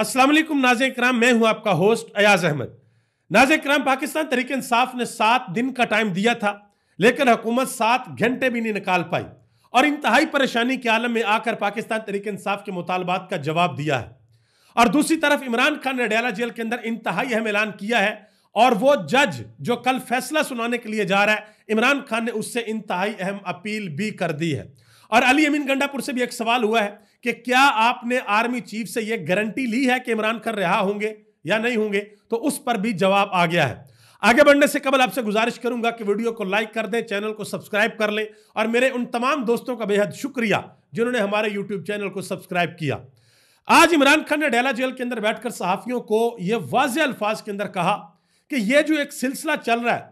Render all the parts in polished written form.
अस्सलाम वालेकुम नाज़रीन इकराम, मैं हूं आपका होस्ट अयाज अहमद। नाज़रीन इकराम, पाकिस्तान तहरीक इंसाफ ने 7 दिन का टाइम दिया था, लेकिन हुकूमत 7 घंटे भी नहीं निकाल पाई और इंतहाई परेशानी के आलम में आकर पाकिस्तान तहरीक इंसाफ के मुतालबात का जवाब दिया है। और दूसरी तरफ इमरान खान ने अडयाला जेल के अंदर इंतहाई अहम ऐलान किया है और वो जज जो कल फैसला सुनाने के लिए जा रहा है, इमरान खान ने उससे इंतहाई अहम अपील भी कर दी है। और अली अमीन गंडापुर से भी एक सवाल हुआ है कि क्या आपने आर्मी चीफ से यह गारंटी ली है कि इमरान खान रिहा होंगे या नहीं होंगे, तो उस पर भी जवाब आ गया है। आगे बढ़ने से कबल आपसे गुजारिश करूंगा कि वीडियो को लाइक कर दें, चैनल को सब्सक्राइब कर लें और मेरे उन तमाम दोस्तों का बेहद शुक्रिया जिन्होंने हमारे यूट्यूब चैनल को सब्सक्राइब किया। आज इमरान खान ने अडयाला जेल के अंदर बैठकर सहाफियों को यह वाज़ेह अल्फाज के अंदर कहा कि यह जो एक सिलसिला चल रहा है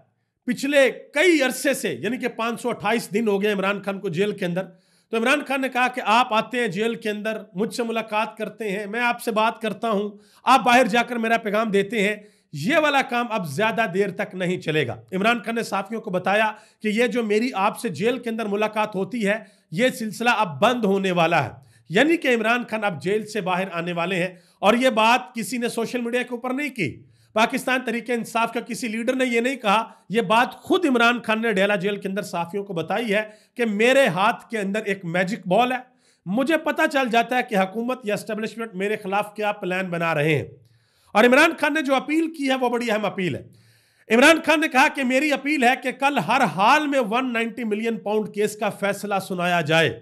पिछले कई अरसे से, यानी कि 528 दिन हो गए इमरान खान को जेल के अंदर, तो इमरान खान ने कहा कि आप आते हैं जेल के अंदर, मुझसे मुलाकात करते हैं, मैं आपसे बात करता हूं, आप बाहर जाकर मेरा पैगाम देते हैं, ये वाला काम अब ज्यादा देर तक नहीं चलेगा। इमरान खान ने साथियों को बताया कि ये जो मेरी आपसे जेल के अंदर मुलाकात होती है, ये सिलसिला अब बंद होने वाला है, यानी कि इमरान खान अब जेल से बाहर आने वाले हैं। और ये बात किसी ने सोशल मीडिया के ऊपर नहीं की, पाकिस्तान तहरीक इंसाफ का किसी लीडर ने यह नहीं कहा, यह बात खुद इमरान खान ने अडयाला जेल के अंदर साफियों को बताई है कि मेरे हाथ के अंदर एक मैजिक बॉल है, मुझे पता चल जाता है कि हुकूमत या एस्टेब्लिशमेंट मेरे खिलाफ क्या प्लान बना रहे हैं। और इमरान खान ने जो अपील की है वो बड़ी अहम अपील है। इमरान खान ने कहा कि मेरी अपील है कि कल हर हाल में 190 मिलियन पाउंड केस का फैसला सुनाया जाए,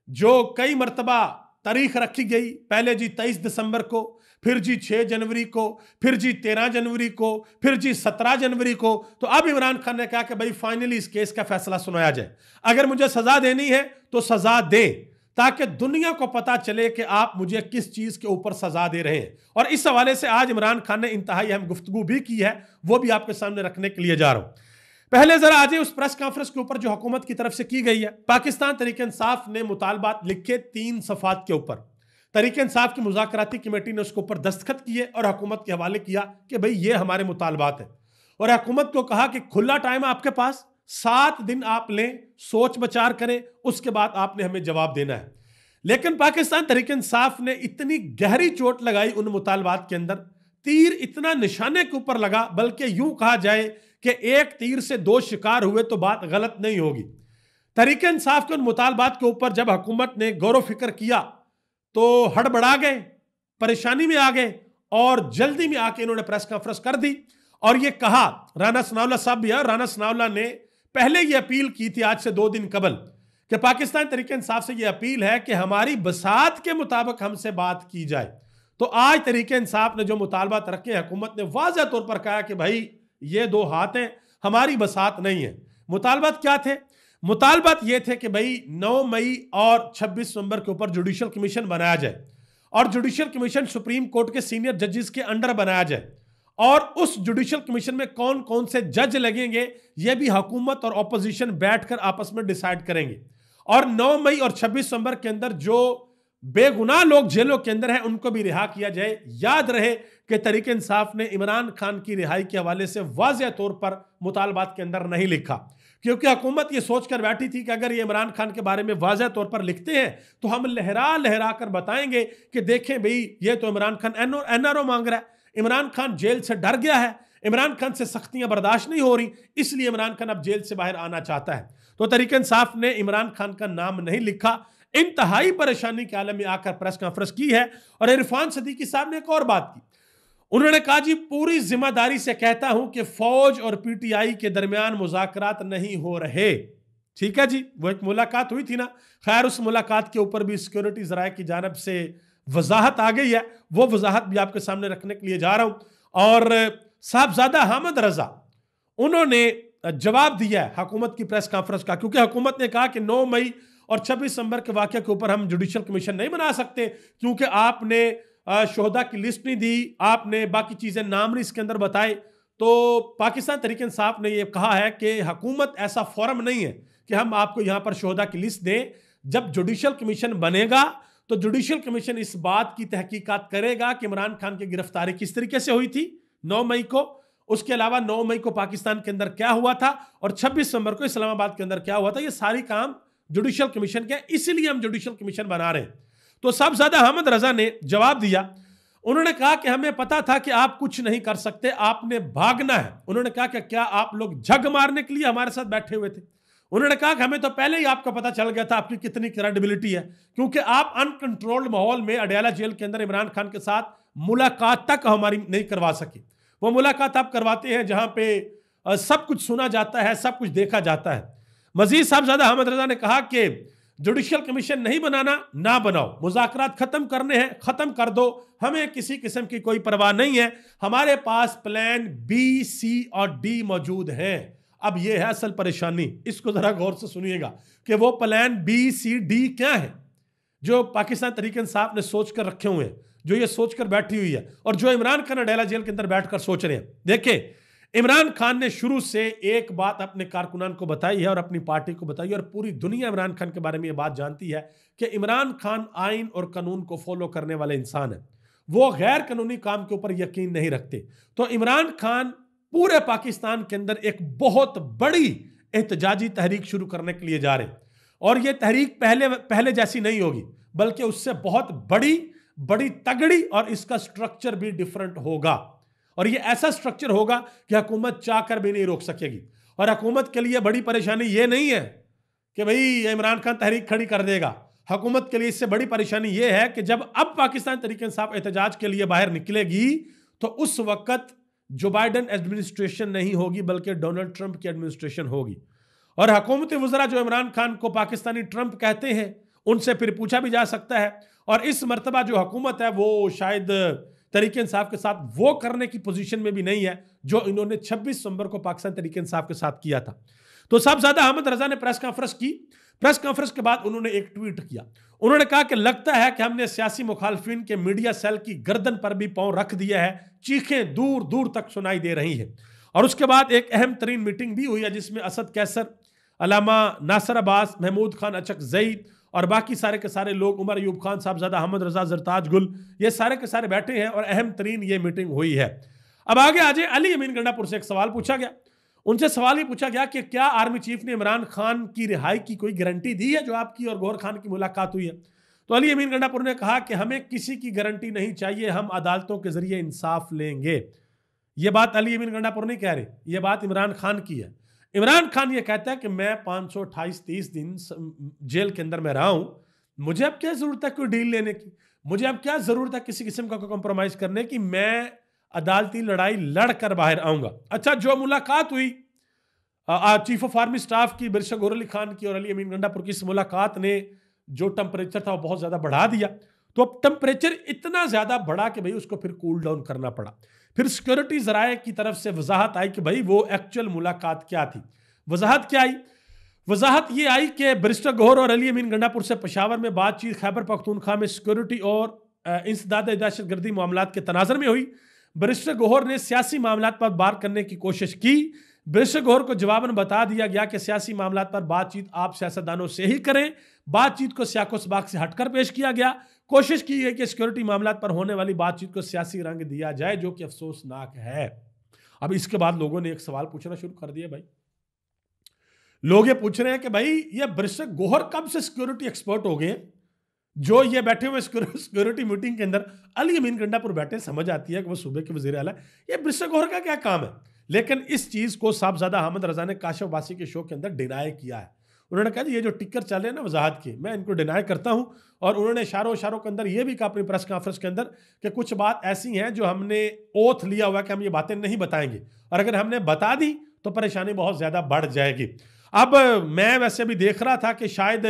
जो कई मरतबा तारीख रखी गई, पहले जी 23 दिसंबर को, फिर जी 6 जनवरी को, फिर जी 13 जनवरी को, फिर जी 17 जनवरी को। तो अब इमरान खान ने कहा कि भाई फाइनली इस केस का फैसला सुनाया जाए, अगर मुझे सजा देनी है तो सजा दें, ताकि दुनिया को पता चले कि आप मुझे किस चीज के ऊपर सजा दे रहे हैं। और इस हवाले से आज इमरान खान ने इंतहाई अहम गुफ्तगू भी की है, वो भी आपके सामने रखने के लिए जा रहा हूं। पहले जरा आज उस प्रेस कॉन्फ्रेंस के ऊपर जो हुकूमत की तरफ से की गई है। पाकिस्तान तहरीक इंसाफ ने मुतालबात लिखे 3 सफ़ात के ऊपर, तहरीक इंसाफ की मुज़ाकराती कमेटी ने उसके ऊपर दस्तखत किए और हुकूमत के हवाले किया कि भाई ये हमारे मुतालबात है। और हुकूमत को कहा कि खुला टाइम है आपके पास, 7 दिन आप लें, सोच विचार करें, उसके बाद आपने हमें जवाब देना है। लेकिन पाकिस्तान तहरीक इंसाफ ने इतनी गहरी चोट लगाई उन मुतालबात के अंदर, तीर इतना निशाने के ऊपर लगा, बल्कि यूं कहा जाए कि एक तीर से 2 शिकार हुए तो बात गलत नहीं होगी। तहरीक इंसाफ के उन मुतालबात के ऊपर जब हुकूमत ने गौर फिक्र किया तो हड़बड़ा गए, परेशानी में आ गए और जल्दी में आके इन्होंने प्रेस कॉन्फ्रेंस कर दी और ये कहा, राना सनाउल्लाह साहब भी है, राना सनाउल्लाह ने पहले ये अपील की थी आज से 2 दिन कबल कि पाकिस्तान तहरीक इंसाफ से ये अपील है कि हमारी बसात के मुताबिक हमसे बात की जाए। तो आज तहरीक इंसाफ ने जो मुतालबात रखे, हुकूमत ने वाज़ेह तौर पर कहा कि भाई ये 2 हाथ हैं, हमारी बसात नहीं है। मुतालबात क्या थे? मुतालबात ये थे कि भाई 9 मई और 26 नवंबर के ऊपर जुडिशल कमीशन बनाया जाए और जुडिशल कमीशन सुप्रीम कोर्ट के सीनियर जजेस के अंडर बनाया जाए और उस जुडिशल कमीशन में कौन कौन से जज लगेंगे ये भी हुकूमत और ऑपोजिशन बैठकर आपस में डिसाइड करेंगे। और 9 मई और 26 नवंबर के अंदर जो बेगुनाह लोग जेलों के अंदर हैं उनको भी रिहा किया जाए। याद रहे कि तहरीक इंसाफ ने इमरान खान की रिहाई के हवाले से वाज़ेह तौर पर मुतालबात के अंदर नहीं लिखा, क्योंकि हुकूमत ये सोचकर बैठी थी कि अगर ये इमरान खान के बारे में वाज़ेह तौर पर लिखते हैं तो हम लहरा लहरा कर बताएंगे कि देखें भाई ये तो इमरान खान एनआरओ मांग रहा है, इमरान खान जेल से डर गया है, इमरान खान से सख्तियां बर्दाश्त नहीं हो रही, इसलिए इमरान खान अब जेल से बाहर आना चाहता है। तो तहरीक इंसाफ ने इमरान खान का नाम नहीं लिखा, इंतहाई परेशानी के आलम में आकर प्रेस कॉन्फ्रेंस की है। और इरफान सदीकी साहब ने एक और बात की, उन्होंने कहा जी पूरी जिम्मेदारी से कहता हूं कि फौज और पीटीआई के दरमियान मुज़ाकरात नहीं हो रहे। ठीक है जी, वो एक मुलाकात हुई थी ना, खैर उस मुलाकात के ऊपर भी सिक्योरिटी ज़राए की जानिब से वजाहत आ गई है, वो वजाहत भी आपके सामने रखने के लिए जा रहा हूं। और साहबजादा हामिद रजा उन्होंने जवाब दिया है हुकूमत की प्रेस कॉन्फ्रेंस का, क्योंकि हुकूमत ने कहा कि 9 मई और 26 नवंबर के वाक़े के ऊपर हम जुडिशल कमीशन नहीं बना सकते, क्योंकि आपने शोहदा की लिस्ट नहीं दी, आपने बाकी चीज़ें नाम नहीं इसके अंदर बताए। तो पाकिस्तान तहरीक इंसाफ ने यह कहा है कि हुकूमत ऐसा फोरम नहीं है कि हम आपको यहाँ पर शोहदा की लिस्ट दें। जब जुडिशल कमीशन बनेगा तो जुडिशल कमीशन इस बात की तहकीकात करेगा कि इमरान खान की गिरफ्तारी किस तरीके से हुई थी 9 मई को, उसके अलावा 9 मई को पाकिस्तान के अंदर क्या हुआ था और 26 नवंबर को इस्लामाबाद के अंदर क्या हुआ था। ये सारी काम जुडिशल कमीशन के, इसीलिए हम जुडिशल कमीशन बना रहे हैं। तो साहबजादा हामिद रजा ने जवाब दिया, उन्होंने कहा कि हमें पता था कि आप कुछ नहीं कर सकते, आपने भागना है। उन्होंने कहा कि क्या आप लोग झग मारने के लिए हमारे साथ बैठे हुए थे? उन्होंने कहा कि हमें तो पहले ही आपका पता चल गया था आपकी कितनी क्रेडिबिलिटी है, क्योंकि आप अनकंट्रोल्ड माहौल में अडयाला जेल के अंदर इमरान खान के साथ मुलाकात तक हमारी नहीं करवा सके। वो मुलाकात आप करवाते हैं जहां पे सब कुछ सुना जाता है, सब कुछ देखा जाता है। मजीद साहबजादा अहमद रजा ने कहा कि जुडिशियल कमीशन नहीं बनाना, ना बनाओ, मुज़ाकरात खत्म करने हैं, खत्म कर दो, हमें किसी किस्म की कोई परवाह नहीं है, हमारे पास प्लान बी, सी और डी मौजूद हैं। अब यह है असल परेशानी, इसको जरा गौर से सुनिएगा कि वो प्लान बी, सी, डी क्या है जो पाकिस्तान तहरीक इंसाफ ने सोच कर रखे हुए हैं, जो ये सोचकर बैठी हुई है और जो इमरान खान अडयाला जेल के अंदर बैठकर सोच रहे हैं। देखिए, इमरान खान ने शुरू से एक बात अपने कारकुनान को बताई है और अपनी पार्टी को बताई है, और पूरी दुनिया इमरान खान के बारे में यह बात जानती है कि इमरान खान आइन और कानून को फॉलो करने वाले इंसान है। वो गैर कानूनी काम के ऊपर यकीन नहीं रखते। तो इमरान खान पूरे पाकिस्तान के अंदर एक बहुत बड़ी एहतजाजी तहरीक शुरू करने के लिए जा रहे हैं, और यह तहरीक पहले जैसी नहीं होगी, बल्कि उससे बहुत बड़ी तगड़ी, और इसका स्ट्रक्चर भी डिफरेंट होगा। और ये ऐसा स्ट्रक्चर होगा कि हुकूमत चाहकर भी नहीं रोक सकेगी। और हुकूमत के लिए बड़ी परेशानी ये नहीं है कि भाई इमरान खान तहरीक खड़ी कर देगा। हुकूमत के लिए इससे बड़ी परेशानी ये है कि जब अब पाकिस्तान तहरीक इंसाफ एहतजाज के लिए बाहर निकलेगी तो उस वक्त जो बाइडन एडमिनिस्ट्रेशन नहीं होगी, बल्कि डोनाल्ड ट्रंप की एडमिनिस्ट्रेशन होगी। और हुकूमत वज़रा जो इमरान खान को पाकिस्तानी ट्रंप कहते हैं, उनसे फिर पूछा भी जा सकता है। और इस मरतबा जो हुकूमत है वो शायद तहरीक इंसाफ के साथ वो करने की पोजीशन में भी नहीं है जो इन्होंने 26 नवंबर को पाकिस्तान तहरीक इंसाफ के साथ किया था। तो साहबजादा अहमद रजा ने प्रेस कॉन्फ्रेंस की। प्रेस कॉन्फ्रेंस के बाद उन्होंने एक ट्वीट किया। उन्होंने कहा कि लगता है कि हमने सियासी मुखालफिन के मीडिया सेल की गर्दन पर भी पांव रख दिया है, चीखें दूर दूर तक सुनाई दे रही हैं। और उसके बाद एक अहम तरीन मीटिंग भी हुई है जिसमें असद कैसर, अलामा नासर अब्बास, महमूद खान अचकजई और बाकी सारे के सारे लोग, उमर अयूब खान, साहबजादा अहमद रजा, जरताज गुल, ये सारे के सारे बैठे हैं और अहम तरीन ये मीटिंग हुई है। अब आगे आ जाए, अली अमीन गंडापुर से एक सवाल पूछा गया। उनसे सवाल ये पूछा गया कि क्या आर्मी चीफ ने इमरान खान की रिहाई की कोई गारंटी दी है जो आपकी और गौहर खान की मुलाकात हुई है? तो अली अमीन गंडापुर ने कहा कि हमें किसी की गारंटी नहीं चाहिए, हम अदालतों के जरिए इंसाफ लेंगे। ये बात अली अमीन गंडापुर नहीं कह रहे, ये बात इमरान खान की है। इमरान खान ये कहता है कि मैं 528 दिन जेल के अंदर में रहा हूं, मुझे अब क्या जरूरत है कोई डील लेने की, मुझे अब क्या जरूरत है किसी किस्म का कॉम्प्रोमाइज करने की, मैं अदालती लड़ाई लड़कर बाहर आऊंगा। अच्छा, जो मुलाकात हुई चीफ ऑफ आर्मी स्टाफ की बैरिस्टर गौहर अली खान की और अली अमीन गंडापुर की, इस मुलाकात ने जो टेम्परेचर था वो बहुत ज्यादा बढ़ा दिया। तो अब टेम्परेचर इतना ज्यादा बढ़ा कि भाई उसको फिर कूल डाउन करना पड़ा। फिर सिक्योरिटी जराए की तरफ से वजाहत आई कि भाई वो एक्चुअल मुलाकात क्या थी। वजाहत क्या आई? वजाहत ये आई कि बैरिस्टर गौहर और अली अमीन गंडापुर से पेशावर में बातचीत खैबर पख्तूनख्वा में सिक्योरिटी और इंसदाद दहशतगर्दी मामलात के तनाजर में हुई। बैरिस्टर गौहर ने सियासी मामलात पर बात करने की कोशिश की। बैरिस्टर गौहर को जवाबन बता दिया गया कि सियासी मामलात पर बातचीत आप सियासतदानों से ही करें। बातचीत को सियाको सबाक से हटकर पेश किया गया। कोशिश की गई कि सिक्योरिटी मामलात पर होने वाली बातचीत को सियासी रंग दिया जाए, जो कि अफसोसनाक है। अब इसके बाद लोगों ने एक सवाल पूछना शुरू कर दिया। भाई लोग ये पूछ रहे हैं कि भाई ये बैरिस्टर गौहर कब से सिक्योरिटी एक्सपर्ट हो गए, जो ये बैठे हुए सिक्योरिटी मीटिंग के अंदर अली अमीन गंडापुर बैठे, समझ आती है कि वो सूबे के वजीर आला, ये बैरिस्टर गौहर का क्या काम है? लेकिन इस चीज को साहबजादा अहमद रजा ने काशिफ वासी के शो के अंदर डिनाई किया है। उन्होंने कहा ये जो टिक्कर चल रहे हैं ना वजाहत के, मैं इनको डिनाई करता हूं। और उन्होंने इशारों के अंदर यह भी कहा अपनी प्रेस कॉन्फ्रेंस के अंदर कि कुछ बात ऐसी हैं जो हमने ओथ लिया हुआ कि हम ये बातें नहीं बताएंगे, और अगर हमने बता दी तो परेशानी बहुत ज्यादा बढ़ जाएगी। अब मैं वैसे भी देख रहा था कि शायद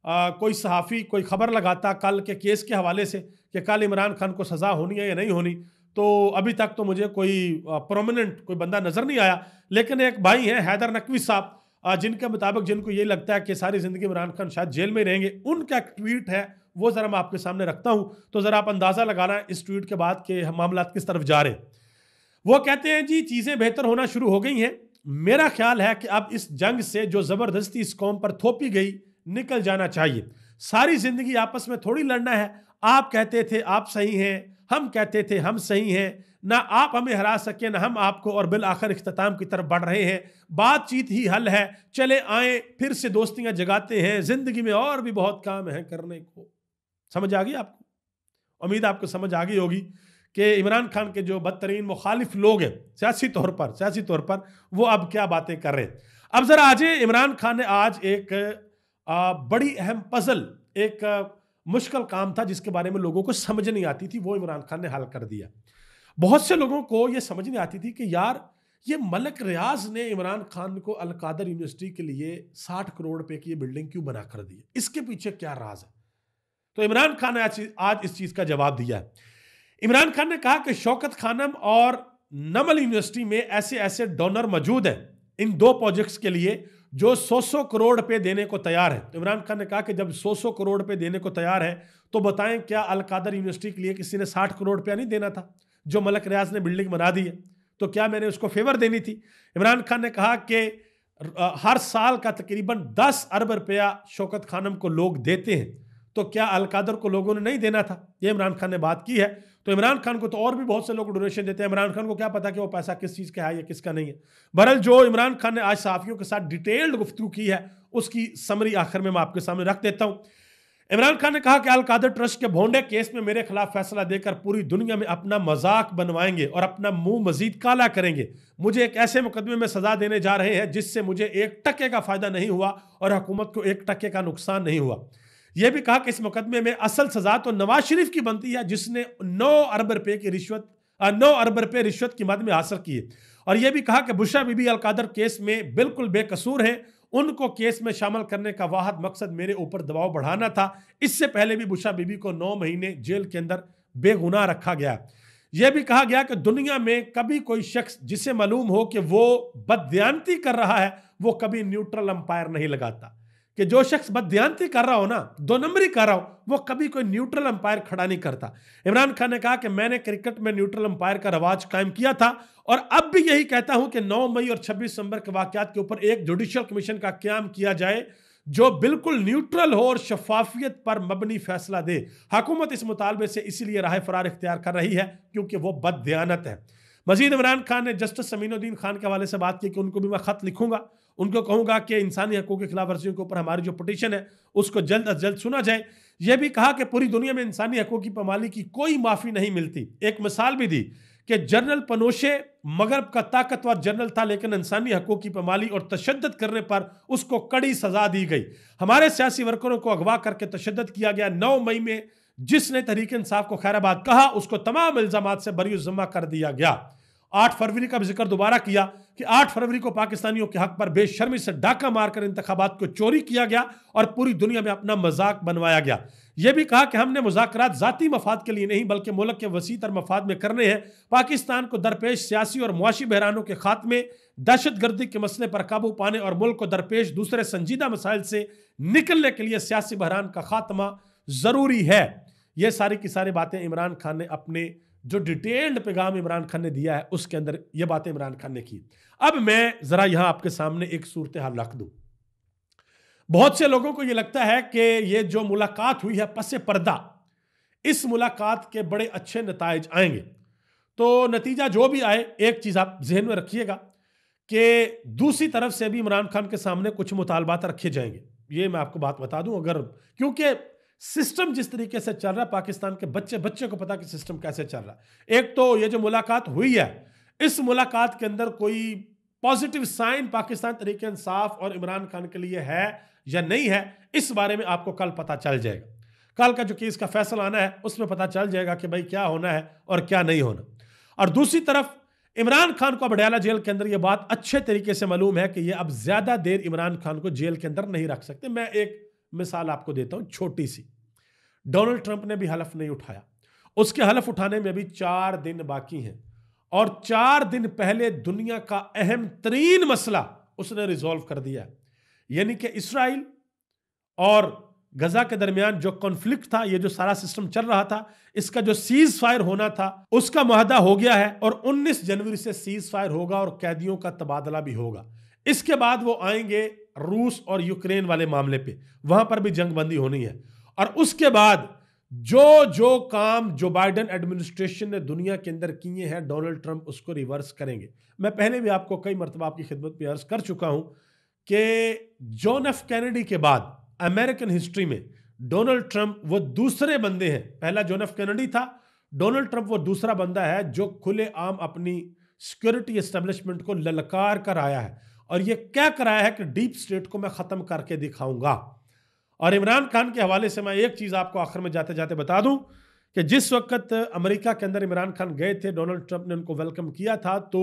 कोई सहाफ़ी कोई खबर लगाता कल के केस के हवाले से कि कल इमरान खान को सज़ा होनी है या नहीं होनी, तो अभी तक तो मुझे कोई प्रोमिनेंट कोई बंदा नज़र नहीं आया। लेकिन एक भाई हैं हैदर नकवी साहब, जिनके मुताबिक जिनको ये लगता है कि सारी ज़िंदगी इमरान खान शायद जेल में रहेंगे, उनका एक ट्वीट है वो ज़रा मैं आपके सामने रखता हूँ, तो ज़रा आप अंदाज़ा लगाना इस ट्वीट के बाद के मामला किस तरफ जा रहे हैं। वो कहते हैं जी चीज़ें बेहतर होना शुरू हो गई हैं। मेरा ख्याल है कि अब इस जंग से जो ज़बरदस्ती इस कौम पर थोपी गई निकल जाना चाहिए। सारी जिंदगी आपस में थोड़ी लड़ना है। आप कहते थे आप सही हैं, हम कहते थे हम सही हैं, ना आप हमें हरा सके ना हम आपको, और बिल आखिर इख्तिताम की तरफ बढ़ रहे हैं। बातचीत ही हल है, चले आए फिर से दोस्तियां जगाते हैं, जिंदगी में और भी बहुत काम है करने को। समझ आ गई आपको? उम्मीद आपको समझ आ गई होगी कि इमरान खान के जो बदतरीन मुखालिफ लोग हैं सियासी तौर पर वो अब क्या बातें कर रहे हैं। अब जरा आज इमरान खान ने आज एक बड़ी अहम पजल, एक मुश्किल काम था जिसके बारे में लोगों को समझ नहीं आती थी, वो इमरान खान ने हल कर दिया। बहुत से लोगों को यह समझ नहीं आती थी कि यार ये मलक रियाज ने इमरान खान को अल कादर यूनिवर्सिटी के लिए 60 करोड़ रुपए की ये बिल्डिंग क्यों बना कर दी, इसके पीछे क्या राज है। तो इमरान खान ने आज इस चीज का जवाब दिया है। इमरान खान ने कहा कि शौकत खानम और नमल यूनिवर्सिटी में ऐसे ऐसे डोनर मौजूद हैं इन दो प्रोजेक्ट्स के लिए जो 100 करोड़ रुपए देने को तैयार है। तो इमरान खान ने कहा कि जब 100 करोड़ रुपए देने को तैयार है तो बताएं क्या अल कादर यूनिवर्सिटी के लिए किसी ने 60 करोड़ रुपया नहीं देना था? जो मलक रियाज ने बिल्डिंग बना दी है तो क्या मैंने उसको फेवर देनी थी? इमरान खान ने कहा कि हर साल का तकरीबन 10 अरब रुपया शौकत खानम को लोग देते हैं, तो क्या अल कादर को लोगों ने नहीं देना था? ये इमरान खान ने बात की है। तो इमरान खान को तो और भी बहुत से लोग डोनेशन देते हैं, इमरान खान को क्या पता कि वो पैसा किस चीज़ का है या किसका नहीं है। बहरहाल जो इमरान खान ने आज सहाफ़ियों के साथ डिटेल्ड गुफ्तगू की है उसकी समरी आखिर में मैं आपके सामने रख देता हूँ। इमरान खान ने कहा कि अल कादर ट्रस्ट के भोंडे केस में मेरे खिलाफ फैसला देकर पूरी दुनिया में अपना मजाक बनवाएंगे और अपना मुंह मजीद काला करेंगे। मुझे एक ऐसे मुकदमे में सजा देने जा रहे हैं जिससे मुझे 1 टके का फायदा नहीं हुआ और हुकूमत को 1 टके का नुकसान नहीं हुआ। यह भी कहा कि इस मुकदमे में असल सजा तो नवाज शरीफ की बनती है जिसने 9 अरब रुपए रिश्वत की मद में हासिल की है। और यह भी कहा कि बुशरा बीबी अल कादर केस में बिल्कुल बेकसूर है, उनको केस में शामिल करने का वाहिद मकसद मेरे ऊपर दबाव बढ़ाना था। इससे पहले भी बुशरा बीबी को 9 महीने जेल के अंदर बेगुनाह रखा गया। यह भी कहा गया कि दुनिया में कभी कोई शख्स जिसे मालूम हो कि वो बददियानती कर रहा है वो कभी न्यूट्रल अंपायर नहीं लगाता। कि जो शख्स बददियानती कर रहा हो ना, 2 नंबरी कर रहा हो, वो कभी कोई न्यूट्रल अंपायर खड़ा नहीं करता। इमरान खान ने कहा कि मैंने क्रिकेट में न्यूट्रल अंपायर का रवाज कायम किया था और अब भी यही कहता हूं कि 9 मई और 26 दिसंबर के वाकयात के ऊपर एक जुडिशियल कमीशन का क्याम किया जाए जो बिल्कुल न्यूट्रल हो और शफाफियत पर मबनी फैसला दे। हुकूमत इस मुतालबे से इसीलिए राह फरार इख्तियार कर रही है क्योंकि वो बददियानत है। मजीद इमरान खान ने जस्टिस समीनुद्दीन खान के हवाले से बात की कि उनको भी मैं खत लिखूंगा, उनको कहूंगा कि इंसानी हकूक की खिलाफ वर्जियों के ऊपर हमारी जो पिटीशन है उसको जल्द अज जल्द सुना जाए। यह भी कहा कि पूरी दुनिया में इंसानी हकूक की पामाली की कोई माफी नहीं मिलती। एक मिसाल भी दी कि जनरल पनोशे मगरब का ताकतवर जनरल था लेकिन इंसानी हकूक की पामाली और तशद्दुद करने पर उसको कड़ी सजा दी गई। हमारे सियासी वर्करों को अगवा करके तशद्दुद किया गया। 9 मई में जिसने तहरीक इंसाफ को खैराबाद कहा उसको तमाम इल्जामात से बरी ज़िम्मा कर दिया गया। 8 फरवरी का भी जिक्र दोबारा किया कि 8 फरवरी को पाकिस्तानियों के हक पर बेशर्मी से डाका मारकर इंतखाबात को चोरी किया गया और पूरी दुनिया में अपना मजाक बनवाया गया। यह भी कहा कि हमने मुज़ाकरात जाती मफाद के लिए नहीं बल्कि मुल्क के वसी तर मफाद में करने हैं। पाकिस्तान को दरपेश सियासी और मुआशी बहरानों के खात्मे, दहशतगर्दी के मसले पर काबू पाने और मुल्क को दरपेश दूसरे संजीदा मसाइल से निकलने के लिए सियासी बहरान का खात्मा जरूरी है। ये सारी की सारी बातें इमरान खान ने अपने जो डिटेल्ड पैगाम इमरान खान ने दिया है उसके अंदर ये बातें इमरान खान ने की। अब मैं जरा यहां आपके सामने एक सूरत हाल रख दूं। बहुत से लोगों को यह लगता है कि ये जो मुलाकात हुई है पसे पर्दा, इस मुलाकात के बड़े अच्छे नताइज आएंगे। तो नतीजा जो भी आए, एक चीज आप जहन में रखिएगा कि दूसरी तरफ से भी इमरान खान के सामने कुछ मुतालबात रखे जाएंगे। ये मैं आपको बात बता दूं, अगर क्योंकि सिस्टम जिस तरीके से चल रहा है, पाकिस्तान के बच्चे को पता कि सिस्टम कैसे चल रहा है। एक तो ये जो मुलाकात हुई है, इस मुलाकात के अंदर कोई पॉजिटिव साइन पाकिस्तान तहरीक इंसाफ और इमरान खान के लिए है या नहीं है, इस बारे में आपको कल पता चल जाएगा। कल का जो केस का फैसला आना है उसमें पता चल जाएगा कि भाई क्या होना है और क्या नहीं होना। और दूसरी तरफ इमरान खान को अब अडयाला जेल के अंदर यह बात अच्छे तरीके से मालूम है कि यह अब ज्यादा देर इमरान खान को जेल के अंदर नहीं रख सकते। मैं एक मिसाल आपको देता हूं छोटी सी। डोनाल्ड ट्रंप ने भी हलफ नहीं उठाया, उसके हलफ उठाने में भी 4 दिन बाकी हैं और 4 दिन पहले दुनिया का अहम तरीन मसला उसने रिजॉल्व कर दिया है, यानी कि इस्राइल और गजा के दरमियान जो कॉन्फ्लिक्ट था, ये जो सारा सिस्टम चल रहा था, इसका जो सीज फायर होना था उसका मुआहदा हो गया है और 19 जनवरी से सीज फायर होगा और कैदियों का तबादला भी होगा। इसके बाद वो आएंगे रूस और यूक्रेन वाले मामले पे, वहां पर भी जंगबंदी होनी है। और उसके बाद जो काम जो बाइडेन एडमिनिस्ट्रेशन ने दुनिया के अंदर किए हैं, डोनाल्ड ट्रंप उसको रिवर्स करेंगे। मैं पहले भी आपको कई मरतबा आपकी खिदमत में अर्ज कर चुका हूं कि जॉन एफ कैनेडी के बाद अमेरिकन हिस्ट्री में डोनाल्ड ट्रंप वो दूसरे बंदे हैं। पहला जॉन एफ कैनेडी था, डोनाल्ड ट्रंप वो दूसरा बंदा है जो खुलेआम अपनी सिक्योरिटी एस्टेब्लिशमेंट को ललकार कर आया है और ये क्या कराया है कि डीप स्टेट को मैं खत्म करके दिखाऊंगा। और इमरान खान के हवाले से मैं एक चीज आपको आखिर में जाते जाते बता दूं कि जिस वक्त अमेरिका के अंदर इमरान खान गए थे, डोनाल्ड ट्रंप ने उनको वेलकम किया था, तो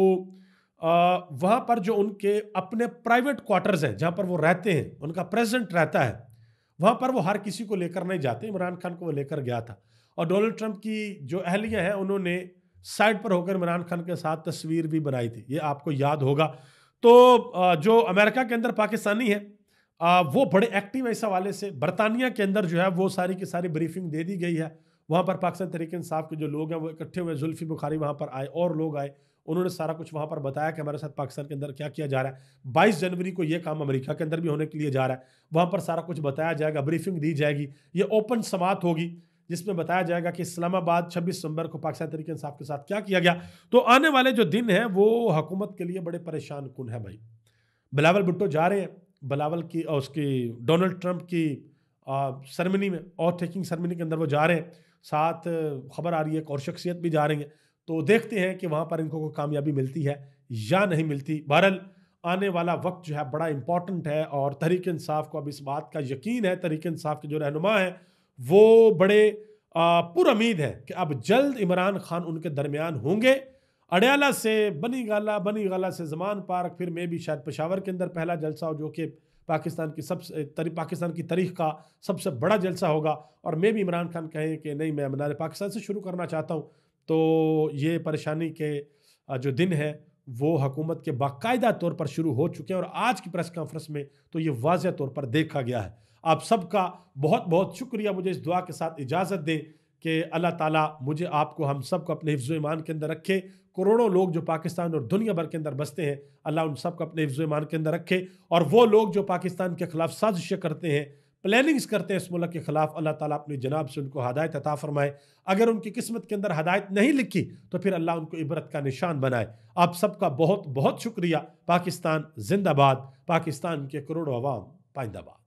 वहां पर जो उनके अपने प्राइवेट क्वार्टर्स हैं जहां पर वो रहते हैं, उनका प्रेसिडेंट रहता है, वहां पर वो हर किसी को लेकर नहीं जाते। इमरान खान को वो लेकर गया था और डोनाल्ड ट्रंप की जो अहलिया है उन्होंने साइड पर होकर इमरान खान के साथ तस्वीर भी बनाई थी, ये आपको याद होगा। तो जो अमेरिका के अंदर पाकिस्तानी है वो बड़े एक्टिव है इस हवाले से। बरतानिया के अंदर जो है वो सारी की सारी ब्रीफिंग दे दी गई है। वहाँ पर पाकिस्तान तहरीक इंसाफ के जो लोग हैं वो इकट्ठे हुए, जुल्फी बुखारी वहाँ पर आए और लोग आए, उन्होंने सारा कुछ वहाँ पर बताया कि हमारे साथ पाकिस्तान के अंदर क्या किया जा रहा है। 22 जनवरी को ये काम अमेरिका के अंदर भी होने के लिए जा रहा है, वहाँ पर सारा कुछ बताया जाएगा, ब्रीफिंग दी जाएगी। ये ओपन समात होगी जिसमें बताया जाएगा कि इस्लामाबाद 26 दिसंबर को पाकिस्तान तहरीक इंसाफ के साथ क्या किया गया। तो आने वाले जो दिन हैं वो हुकूमत के लिए बड़े परेशान कुन है भाई। बिलावल भुट्टो जा रहे हैं, बिलावल की और उसकी डोनाल्ड ट्रंप की सेरेमनी में, और टेकिंग सेरेमनी के अंदर वो जा रहे हैं। साथ खबर आ रही है एक और शख्सियत भी जा रही है, तो देखते हैं कि वहाँ पर इनको कोई कामयाबी मिलती है या नहीं मिलती। बहरहाल आने वाला वक्त जो है बड़ा इंपॉर्टेंट है और तहरीक इंसाफ को अब इस बात का यकीन है, तहरीक इंसाफ के जो रहनुमा हैं वो बड़े पुरउम्मीद है कि अब जल्द इमरान खान उनके दरमियान होंगे। अडयाला से बनी गाला से जमान पार्क, फिर में भी शायद पेशावर के अंदर पहला जलसा हो जो कि पाकिस्तान की तारीख का सबसे बड़ा जलसा होगा। और मैं भी इमरान खान कहें कि नहीं, मैं मीनार पाकिस्तान से शुरू करना चाहता हूँ, तो ये परेशानी के जो दिन है वो हुकूमत के बाकायदा तौर पर शुरू हो चुके हैं। और आज की प्रेस कॉन्फ्रेंस में तो ये वाज़ेह तौर पर देखा गया है। आप सबका बहुत बहुत शुक्रिया। मुझे इस दुआ के साथ इजाज़त दें कि अल्लाह ताला मुझे, आपको, हम सबको अपने हिफ्ज़ ईमान के अंदर रखे। करोड़ों लोग जो पाकिस्तान और दुनिया भर के अंदर बसते हैं, अल्लाह उन सबको अपने हिफ्ज़ ईमान के अंदर रखे। और वो लोग जो पाकिस्तान के खिलाफ साजिशें करते हैं, प्लानिंग्स करते हैं इस मुल्क के खिलाफ, अल्लाह ताला अपनी जनाब से उनको हदायत अता फरमाए। अगर उनकी किस्मत के अंदर हदायत नहीं लिखी तो फिर अल्लाह उनको इबरत का निशान बनाए। आप सबका बहुत बहुत शुक्रिया। पाकिस्तान जिंदाबाद, पाकिस्तान के करोड़ों अवाम पाइंदाबाद।